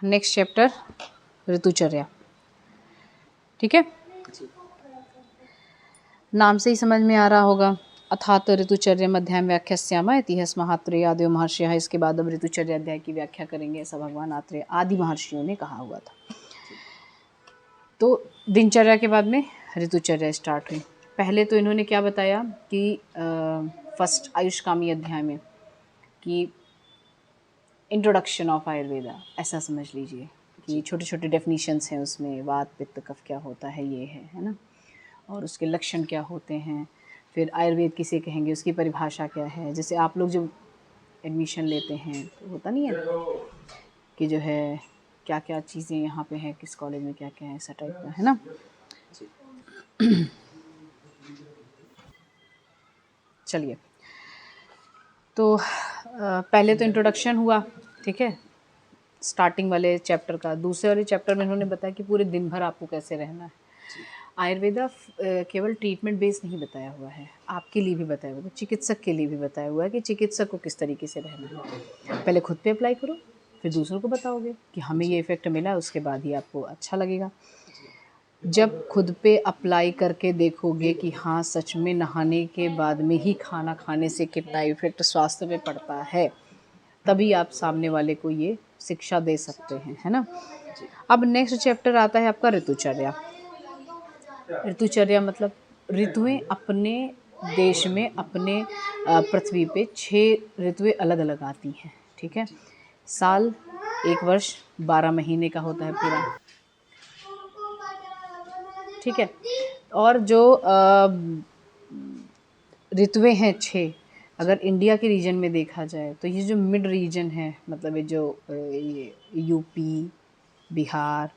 Next chapter ऋतुचर्या। ठीक है, नाम से ही समझ में आ रहा होगा। अथात ऋतुचर्या अध्याय व्याख्यास्याम इतिहास महात्रेय आदि महर्षि। इसके बाद अब ऋतुचर्या अध्याय की व्याख्या करेंगे, ऐसा भगवान आत्रेय आदि महर्षियों ने कहा हुआ था। तो दिनचर्या के बाद में ऋतुचर्या स्टार्ट हुई। पहले तो इन्होंने क्या बताया कि फर्स्ट आयुष्कामी अध्याय में कि इंट्रोडक्शन ऑफ आयुर्वेदा, ऐसा समझ लीजिए कि छोटे छोटे डेफिनेशंस हैं उसमें, वात पित्त कफ क्या होता है ये है ना, और उसके लक्षण क्या होते हैं, फिर आयुर्वेद किसे कहेंगे, उसकी परिभाषा क्या है। जैसे आप लोग जब एडमिशन लेते हैं तो होता नहीं है कि जो है क्या क्या चीज़ें यहाँ पे हैं, किस कॉलेज में क्या क्या है, ऐसा टाइप का है ना। चलिए, तो पहले तो इंट्रोडक्शन हुआ, ठीक है, स्टार्टिंग वाले चैप्टर का। दूसरे वाले चैप्टर में उन्होंने बताया कि पूरे दिन भर आपको कैसे रहना है। आयुर्वेदा केवल ट्रीटमेंट बेस्ड नहीं बताया हुआ है, आपके लिए भी बताया हुआ है, चिकित्सक के लिए भी बताया हुआ है कि चिकित्सक को किस तरीके से रहना है। पहले खुद पे अप्लाई करो, फिर दूसरों को बताओगे कि हमें ये इफ़ेक्ट मिला, उसके बाद ही आपको अच्छा लगेगा। जब खुद पे अप्लाई करके देखोगे कि हाँ सच में नहाने के बाद में ही खाना खाने से कितना इफ़ेक्ट स्वास्थ्य पे पड़ता है, तभी आप सामने वाले को ये शिक्षा दे सकते हैं, है ना। अब नेक्स्ट चैप्टर आता है आपका ऋतुचर्या। ऋतुचर्या मतलब ऋतुएं अपने देश में, अपने पृथ्वी पे 6 ऋतुएं अलग अलग आती हैं, ठीक है। साल, एक वर्ष 12 महीने का होता है पूरा, ठीक है। और जो ऋतुएं हैं 6, अगर इंडिया के रीजन में देखा जाए तो ये जो मिड रीजन है, मतलब ये जो ये यूपी, बिहार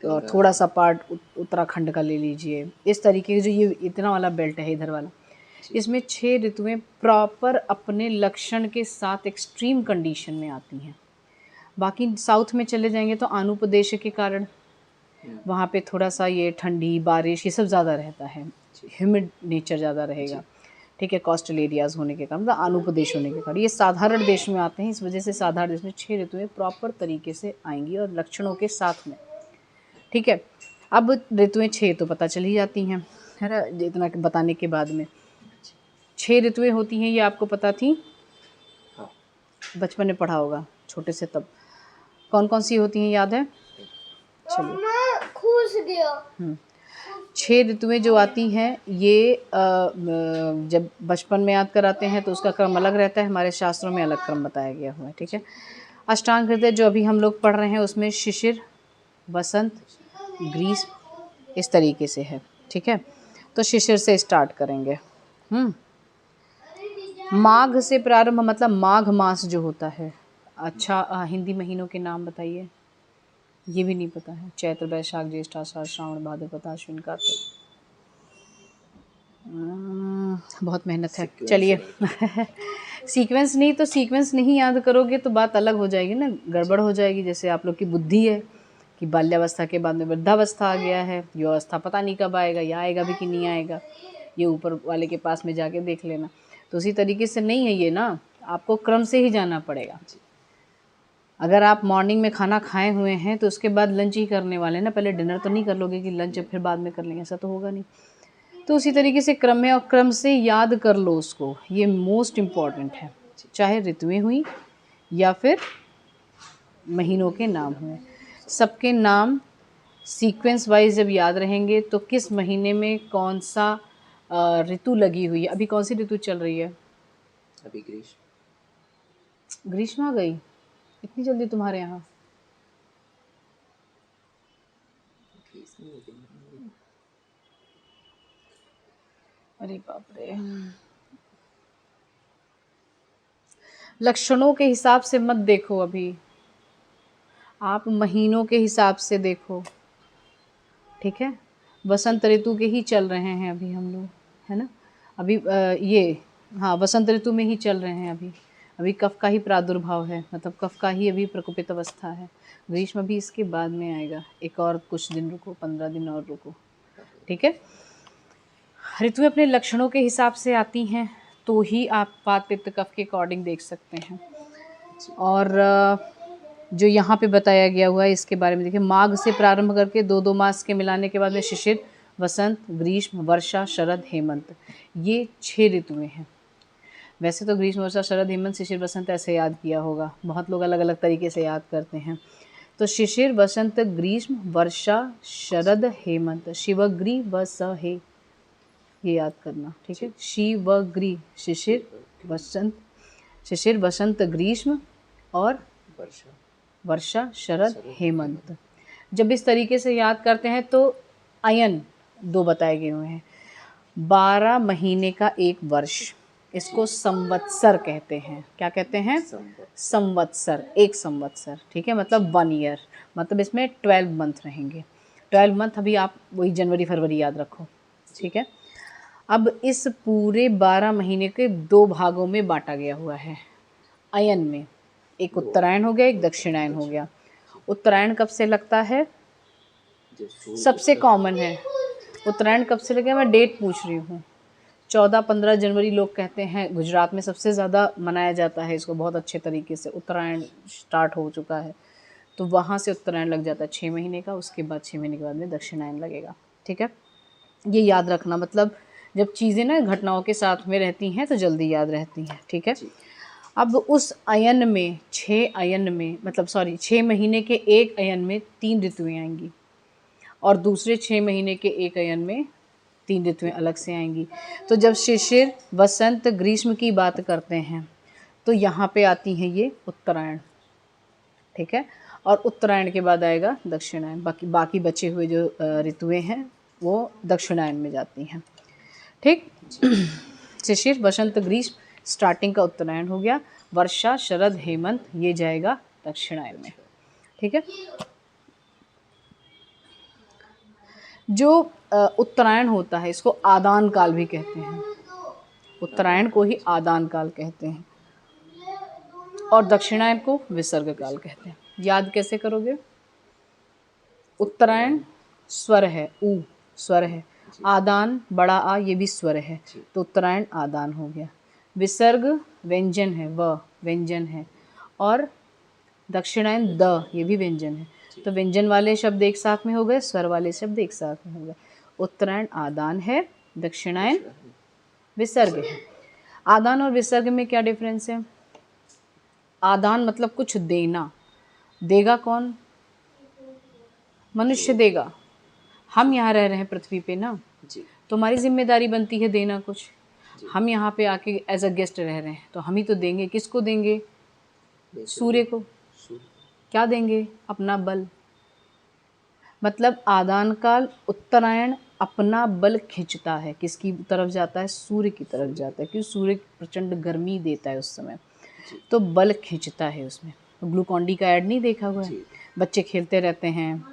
और थोड़ा सा पार्ट उत्तराखंड का ले लीजिए, इस तरीके के जो ये इतना वाला बेल्ट है इधर वाला, इसमें 6 ऋतुएं प्रॉपर अपने लक्षण के साथ एक्सट्रीम कंडीशन में आती हैं। बाकी साउथ में चले जाएंगे तो आनुप्रदेश के कारण वहाँ पे थोड़ा सा ये ठंडी बारिश ये सब ज़्यादा रहता है, ह्यूमिड नेचर ज़्यादा रहेगा, ठीक है, कोस्टल एरियाज़ होने के कारण, आनुप्रदेश होने के कारण ये साधारण देश में आते हैं। इस वजह से साधारण देश में 6 ऋतुएं प्रॉपर तरीके से आएंगी और लक्षणों के साथ में, ठीक है। अब ऋतुएं 6 तो पता चली जाती हैं, है ना, इतना बताने के बाद में 6 ऋतुएं होती हैं, ये आपको पता थी, बचपन में पढ़ा होगा छोटे से तब। कौन कौन सी होती हैं याद है? चलिए, 6 ऋतुएं जो आती हैं ये जब बचपन में याद कराते हैं तो उसका क्रम अलग रहता है, हमारे शास्त्रों में अलग क्रम बताया गया हुआ है, ठीक है। अष्टांग हृदय जो अभी हम लोग पढ़ रहे हैं उसमें शिशिर, वसंत, ग्रीष्म, इस तरीके से है, ठीक है। तो शिशिर से स्टार्ट करेंगे। माघ से प्रारंभ, मतलब माघ मास जो होता है। अच्छा, हिंदी महीनों के नाम बताइए, ये भी नहीं पता है। चैत्र, बैशाख, ज्येष्ठ, आषाढ़, श्रावण, भाद्रपद, आश्विन, कार्तिक। बहुत मेहनत है। चलिए सीक्वेंस नहीं, तो सीक्वेंस नहीं याद करोगे तो बात अलग हो जाएगी ना, गड़बड़ हो जाएगी। जैसे आप लोग की बुद्धि है कि बाल्यावस्था के बाद में वृद्धावस्था आ गया है, ये अवस्था पता नहीं कब आएगा, या आएगा भी कि नहीं आएगा, ये ऊपर वाले के पास में जाके देख लेना। तो उसी तरीके से नहीं है ये ना, आपको क्रम से ही जाना पड़ेगा। अगर आप मॉर्निंग में खाना खाए हुए हैं तो उसके बाद लंच ही करने वाले हैं ना, पहले डिनर तो नहीं कर लोगे कि लंच फिर बाद में कर लेंगे, ऐसा तो होगा नहीं। तो उसी तरीके से क्रम में और क्रम से याद कर लो उसको, ये मोस्ट इम्पॉर्टेंट है। चाहे ऋतुएं हुई या फिर महीनों के नाम हुए, सबके नाम सीक्वेंस वाइज जब याद रहेंगे तो किस महीने में कौन सा ऋतु लगी हुई है। अभी कौन सी ऋतु चल रही है? अभी ग्रीष्म। ग्रीष्म आ गई इतनी जल्दी तुम्हारे यहाँ? अरे बाप रे, लक्षणों के हिसाब से मत देखो, अभी आप महीनों के हिसाब से देखो, ठीक है। वसंत ऋतु के ही चल रहे हैं अभी हम लोग, है ना। अभी ये हाँ वसंत ऋतु में ही चल रहे हैं अभी। अभी कफ का ही प्रादुर्भाव है, मतलब कफ का ही अभी प्रकोपित अवस्था है। ग्रीष्म भी इसके बाद में आएगा, एक और कुछ दिन रुको, 15 दिन और रुको, ठीक है। ऋतु अपने लक्षणों के हिसाब से आती हैं, तो ही आप वात पित्त कफ के अकॉर्डिंग देख सकते हैं। और जो यहाँ पे बताया गया हुआ है इसके बारे में देखिए। माघ से प्रारंभ करके 2-2 मास के मिलाने के बाद में शिशिर, वसंत, ग्रीष्म, वर्षा, शरद, हेमंत, ये 6 ऋतुएं हैं। वैसे तो ग्रीष्म, वर्षा, शरद, हेमंत, शिशिर, वसंत ऐसे याद किया होगा, बहुत लोग अलग अलग तरीके से याद करते हैं। तो शिशिर, वसंत, ग्रीष्म, वर्षा, शरद, हेमंत, शिवग्री व स हे, ये याद करना, ठीक है। शिवग्री, शिशिर, वसंत, ग्रीष्म और वर्षा, शरद, हेमंत। जब इस तरीके से याद करते हैं तो अयन 2 बताए गए हुए हैं। 12 महीने का एक वर्ष, इसको संवत्सर कहते हैं। क्या कहते हैं? संवत्सर, एक संवत्सर, ठीक है, मतलब 1 ईयर, मतलब इसमें 12 मंथ रहेंगे। 12 मंथ, अभी आप वही जनवरी फरवरी याद रखो, ठीक है। अब इस पूरे 12 महीने के 2 भागों में बांटा गया हुआ है अयन में। एक उत्तरायण हो गया, एक दक्षिणायन हो गया। उत्तरायण कब से लगता है? सबसे कॉमन है उत्तरायण कब से लगेगा, मैं डेट पूछ रही हूँ। 14-15 जनवरी लोग कहते हैं, गुजरात में सबसे ज़्यादा मनाया जाता है इसको बहुत अच्छे तरीके से। उत्तरायण स्टार्ट हो चुका है तो वहाँ से उत्तरायण लग जाता है 6 महीने का, उसके बाद 6 महीने के बाद में दक्षिणायन लगेगा, ठीक है। ये याद रखना, मतलब जब चीज़ें ना घटनाओं के साथ में रहती हैं तो जल्दी याद रहती हैं, ठीक है। अब उस अयन में 6 अयन में, मतलब सॉरी 6 महीने के एक अयन में 3 ऋतुएं आएंगी और दूसरे 6 महीने के एक अयन में 3 ऋतुएं अलग से आएंगी। तो जब शिशिर, वसंत, ग्रीष्म की बात करते हैं तो यहाँ पे आती हैं ये उत्तरायण, ठीक है। और उत्तरायण के बाद आएगा दक्षिणायन। बाकी बचे हुए जो ऋतुएं हैं वो दक्षिणायन में जाती हैं, ठीक। शिशिर, वसंत, ग्रीष्म स्टार्टिंग का उत्तरायण हो गया। वर्षा, शरद, हेमंत ये जाएगा दक्षिणायन में, ठीक है। जो उत्तरायण होता है इसको आदान काल भी कहते हैं। उत्तरायण को ही आदान काल कहते हैं और दक्षिणायन को विसर्ग काल कहते हैं। याद कैसे करोगे? उत्तरायण स्वर है, ऊ स्वर है। आदान बड़ा आ, ये भी स्वर है, तो उत्तरायण आदान हो गया। विसर्ग व्यंजन है, व व्यंजन है, और दक्षिणायन द, ये भी व्यंजन है। तो व्यंजन वाले शब्द एक साथ में हो गए, स्वर वाले शब्द एक साथ में हो गए। उत्तरायण आदान है, दक्षिणायन विसर्ग है। आदान और विसर्ग में क्या डिफरेंस है? आदान मतलब कुछ देना, देगा कौन? मनुष्य देगा। हम यहाँ रह रहे हैं पृथ्वी पे ना, तो हमारी जिम्मेदारी बनती है देना कुछ। हम यहाँ पे आके एज अ गेस्ट रह रहे हैं तो हम ही तो देंगे। किसको देंगे? सूर्य को। क्या देंगे? अपना बल। मतलब आदान काल उत्तरायण अपना बल खींचता है, किसकी तरफ जाता है? सूर्य की तरफ जाता है, क्योंकि सूर्य प्रचंड गर्मी देता है उस समय, तो बल खींचता है उसमें। ग्लूकॉन डी का ऐड नहीं देखा हुआ है? बच्चे खेलते रहते हैं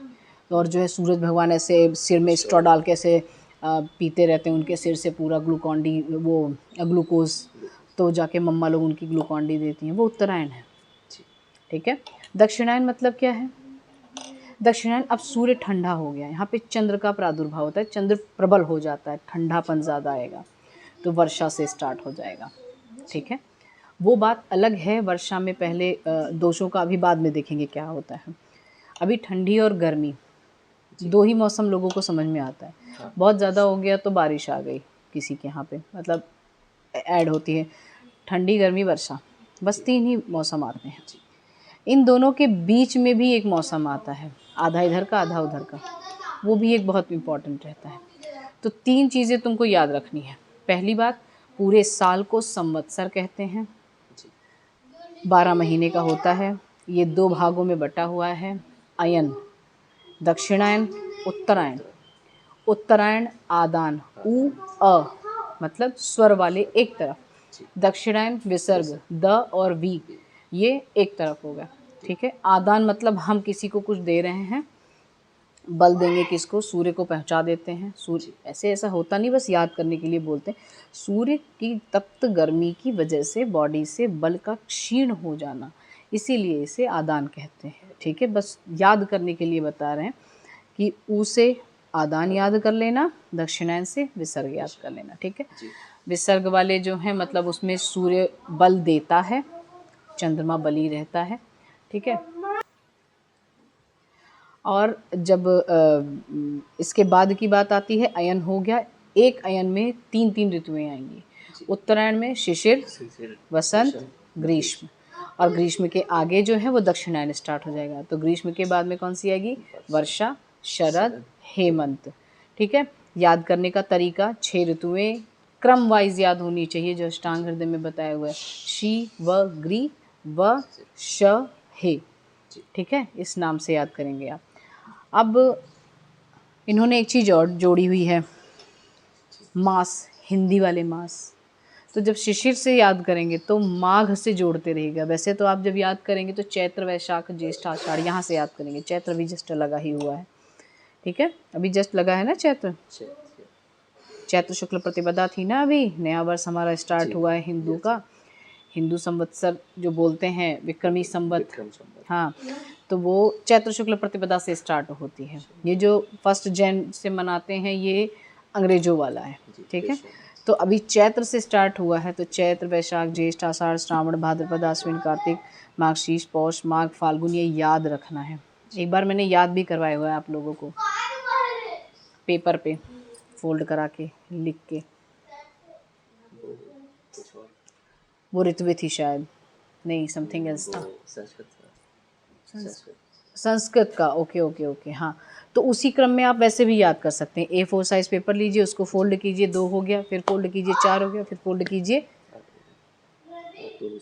और जो है सूरज भगवान ऐसे सिर में स्ट्रॉ डाल के ऐसे पीते रहते हैं, उनके सिर से पूरा ग्लूकॉन डी, वो ग्लूकोज, तो जाके मम्मा लोग उनकी ग्लूकॉन डी देती हैं, वो उत्तरायण है, ठीक है। दक्षिणायन मतलब क्या है? दक्षिणायन अब सूर्य ठंडा हो गया, यहाँ पे चंद्र का प्रादुर्भाव होता है, चंद्र प्रबल हो जाता है, ठंडापन ज़्यादा आएगा, तो वर्षा से स्टार्ट हो जाएगा, ठीक है। वो बात अलग है, वर्षा में पहले दोषों का अभी बाद में देखेंगे क्या होता है। अभी ठंडी और गर्मी 2 ही मौसम लोगों को समझ में आता है। बहुत ज़्यादा हो गया तो बारिश आ गई किसी के यहाँ पे, मतलब ऐड होती है ठंडी, गर्मी, वर्षा, बस 3 ही मौसम आते हैं। इन दोनों के बीच में भी एक मौसम आता है, आधा इधर का आधा उधर का, वो भी एक बहुत इम्पॉर्टेंट रहता है। तो 3 चीज़ें तुमको याद रखनी है। पहली बात, पूरे साल को संवत्सर कहते हैं, 12 महीने का होता है, ये 2 भागों में बटा हुआ है। अयन, दक्षिणायन, उत्तरायण। उत्तरायण आदान, उ अ मतलब स्वर वाले एक तरफ, दक्षिणायन विसर्ग, द और वी, ये एक तरफ होगा, ठीक है। आदान मतलब हम किसी को कुछ दे रहे हैं, बल देंगे किसको? सूर्य को पहुंचा देते हैं। सूर्य ऐसे ऐसा होता नहीं, बस याद करने के लिए बोलते हैं। सूर्य की तप्त गर्मी की वजह से बॉडी से बल का क्षीण हो जाना, इसीलिए इसे आदान कहते हैं, ठीक है। बस याद करने के लिए बता रहे हैं कि ऊ से आदान याद कर लेना, दक्षिणायन से विसर्ग याद कर लेना, ठीक है। विसर्ग वाले जो हैं मतलब उसमें सूर्य बल देता है, चंद्रमा बली रहता है, ठीक है। और जब इसके बाद की बात आती है, अयन हो गया, एक अयन में 3 ऋतुएं आएंगी। उत्तरायण में शिशिर, वसंत, ग्रीष्म, और ग्रीष्म के आगे जो है वो दक्षिणायन स्टार्ट हो जाएगा। तो ग्रीष्म के बाद में कौन सी आएगी? वर्षा, शरद, हेमंत। ठीक है, याद करने का तरीका, 6 ऋतुएं क्रम वाइज याद होनी चाहिए जो अष्टांग हृदय में बताया हुआ है, शी व ग्री व श हे। ठीक है, इस नाम से याद करेंगे आप। अब इन्होंने एक चीज़ और जोड़ी हुई है, मास, हिंदी वाले मास। तो जब शिशिर से याद करेंगे तो माघ से जोड़ते रहेगा। वैसे तो आप जब याद करेंगे तो चैत्र, वैशाख, ज्येष्ठ, आषाढ़ यहाँ से याद करेंगे। चैत्र भी जस्ट लगा ही हुआ है। ठीक है, अभी जस्ट लगा है ना चैत्र। चैत्र शुक्ल प्रतिपदा थी ना, अभी नया वर्ष हमारा स्टार्ट हुआ है हिंदू का। हिंदू संवत्सर जो बोलते हैं, विक्रमी संवत, हाँ, तो वो चैत्र शुक्ल प्रतिपदा से स्टार्ट होती है। ये जो 1 जैन से मनाते हैं ये अंग्रेजों वाला है। ठीक है, तो अभी चैत्र से स्टार्ट हुआ है, तो चैत्र, वैशाख, ज्येष्ठ, आषाढ़, श्रावण, भाद्रपद, आश्विन, कार्तिक, माघशीष, पौष, माघ, फाल्गुन, ये याद रखना है। एक बार मैंने याद भी करवाया हुआ है आप लोगों को, पेपर पे फोल्ड करा के लिख के। वो ऋतुएं थी शायद, नहीं समथिंग एल्स था, संस्कृत का। ओके ओके ओके, हाँ। तो उसी क्रम में आप वैसे भी याद कर सकते हैं। A4 साइज पेपर लीजिए, उसको फोल्ड कीजिए, 2 हो गया, फिर फोल्ड कीजिए 4 हो गया, फिर फोल्ड कीजिए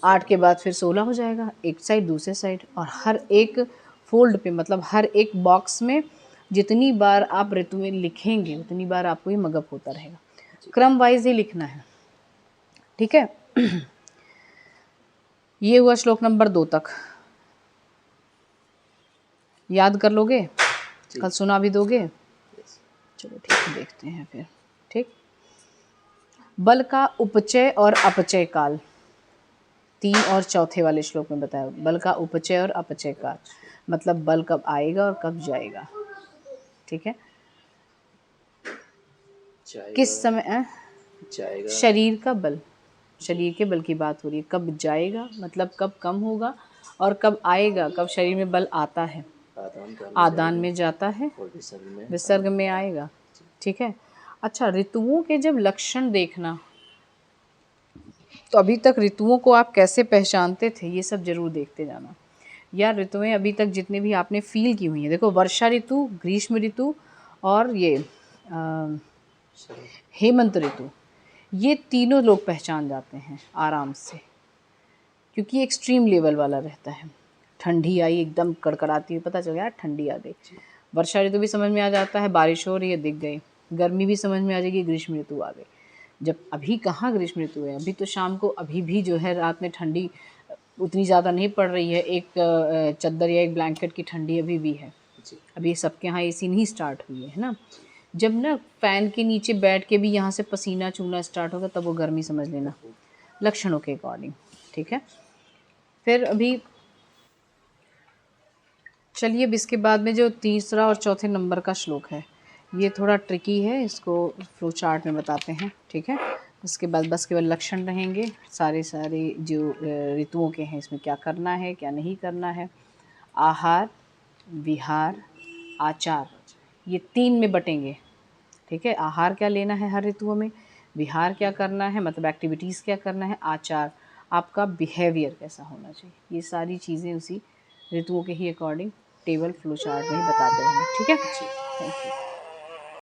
8 के बाद फिर 16 हो जाएगा, एक साइड दूसरे साइड। और हर एक फोल्ड पे, मतलब हर एक बॉक्स में जितनी बार आप ऋतुएं लिखेंगे उतनी बार आपको ये मगअप होता रहेगा। क्रम वाइज ही लिखना है। ठीक है, ये हुआ श्लोक नंबर 2 तक। याद कर लोगे? कल सुना भी दोगे? चलो ठीक है, देखते हैं फिर। ठीक, बल का उपचय और अपचय काल 3 और 4 वाले श्लोक में बताया। बल का उपचय और अपचय काल मतलब बल कब आएगा और कब जाएगा। ठीक है, किस समय जाएगा, शरीर का बल, शरीर के बल की बात हो रही है। कब जाएगा मतलब कब कम होगा, और कब आएगा, कब शरीर में बल आता है। आदान में जाता है, विसर्ग में आएगा। ठीक है, अच्छा, ऋतुओं के जब लक्षण देखना, तो अभी तक ऋतुओं को आप कैसे पहचानते थे ये सब जरूर देखते जाना। या ऋतुएं अभी तक जितने भी आपने फील की हुई हैं, देखो वर्षा ऋतु, ग्रीष्म ऋतु और ये हेमंत ऋतु, ये तीनों लोग पहचान जाते हैं आराम से, क्योंकि एक्सट्रीम लेवल वाला रहता है। ठंडी आई एकदम कड़कड़ाती हुई, पता चल गया ठंडी आ गई। वर्षा ऋतु भी समझ में आ जाता है, बारिश हो रही है, दिख गई। गर्मी भी समझ में आ जाएगी, ग्रीष्म ऋतु आ गई। जब अभी कहाँ ग्रीष्म ऋतु है, अभी तो शाम को अभी भी जो है रात में ठंडी उतनी ज़्यादा नहीं पड़ रही है, एक चद्दर या एक ब्लैंकेट की ठंडी अभी भी है। अभी सबके यहाँ AC नहीं स्टार्ट हुई है ना। जब ना फ़ैन के नीचे बैठ के भी यहाँ से पसीना चूना स्टार्ट होगा तब वो गर्मी समझ लेना, लक्षणों के अकॉर्डिंग। ठीक है, फिर अभी चलिए अब इसके बाद में जो 3 और 4 नंबर का श्लोक है ये थोड़ा ट्रिकी है, इसको फ्लो चार्ट में बताते हैं। ठीक है, उसके बाद बस केवल लक्षण रहेंगे, सारे जो ऋतुओं के हैं इसमें क्या करना है क्या नहीं करना है। आहार, विहार, आचार, ये 3 में बटेंगे। ठीक है, आहार क्या लेना है हर ऋतुओं में, विहार क्या करना है मतलब एक्टिविटीज़ क्या करना है, आचार आपका बिहेवियर कैसा होना चाहिए। ये सारी चीज़ें उसी ऋतुओं के ही अकॉर्डिंग टेबल फ्लो चार्ट में ही बताते रहेंगे। ठीक है, थैंक यू।